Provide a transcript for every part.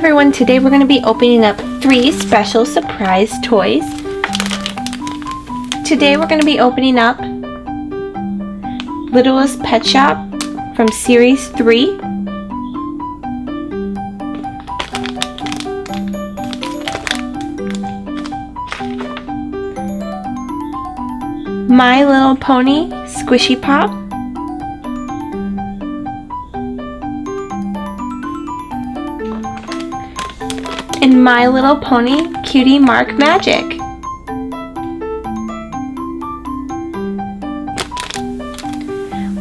everyone, today we're going to be opening up 3 special surprise toys. Today we're going to be opening up Littlest Pet Shop from Series 3. My Little Pony Squishy Pop. And My Little Pony Cutie Mark Magic.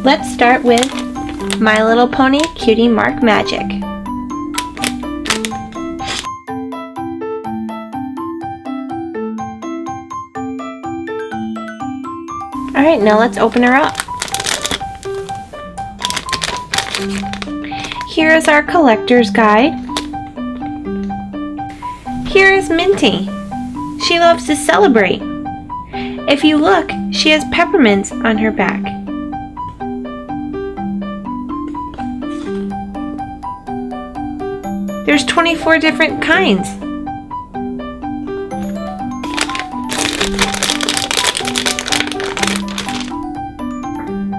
Let's start with My Little Pony Cutie Mark Magic. Alright, now let's open her up. Here is our collector's guide. Here is Minty. She loves to celebrate. If you look, she has peppermints on her back. There's 24 different kinds.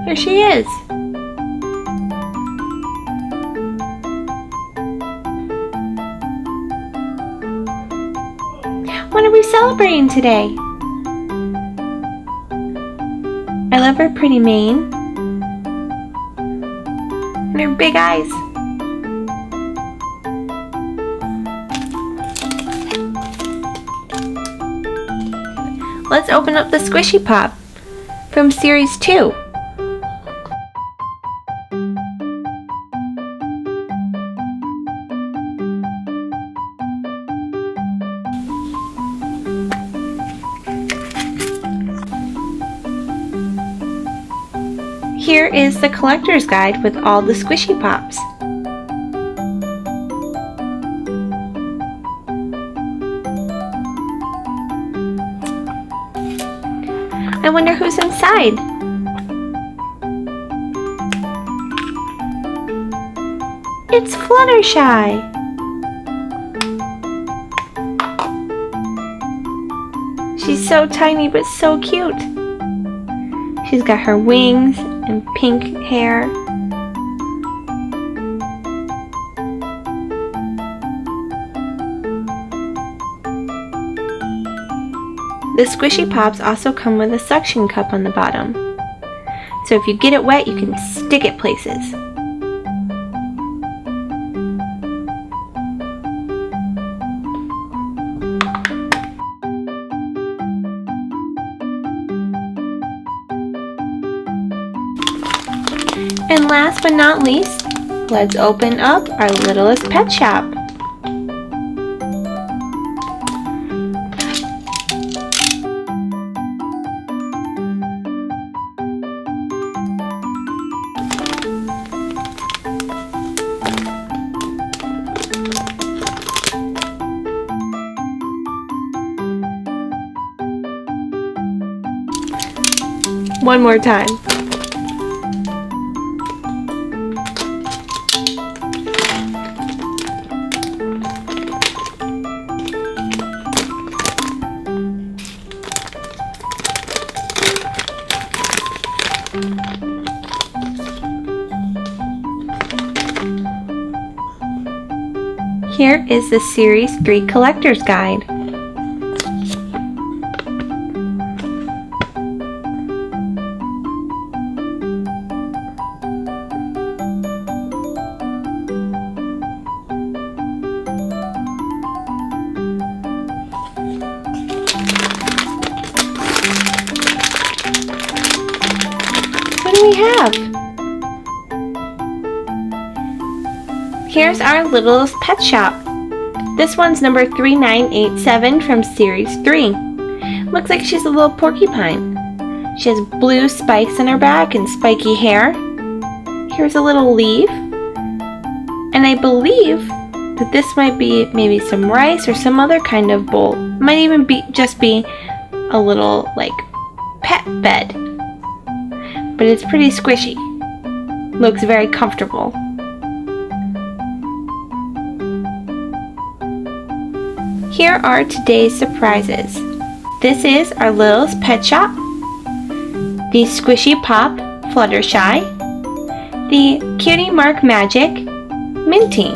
Here she is. What are we celebrating today? I love her pretty mane and her big eyes. Let's open up the Squishy Pop from Series 2. Here is the collector's guide with all the Squishy Pops. I wonder who's inside. It's Fluttershy. She's so tiny but so cute. She's got her wings and pink hair. The Squishy Pops also come with a suction cup on the bottom. So if you get it wet, you can stick it places. And last but not least, let's open up our Littlest Pet Shop. One more time. Here is the Series 3 Collector's Guide. What do we have? Here's our Littlest Pet Shop. This one's number 3987 from Series 3. Looks like she's a little porcupine. She has blue spikes on her back and spiky hair. Here's a little leaf. And I believe that this might be maybe some rice or some other kind of bowl. Might even be just be a little like pet bed. But it's pretty squishy. Looks very comfortable. Here are today's surprises. This is our Littlest Pet Shop, the Squishy Pop Fluttershy, the Cutie Mark Magic Minty.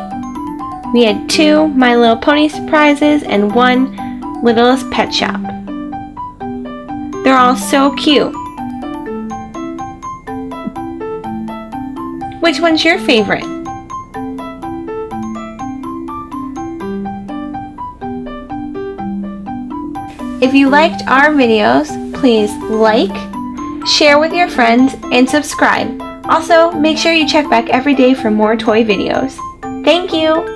We had 2 My Little Pony surprises and 1 Littlest Pet Shop. They're all so cute. Which one's your favorite? If you liked our videos, please like, share with your friends, and subscribe. Also, make sure you check back every day for more toy videos. Thank you!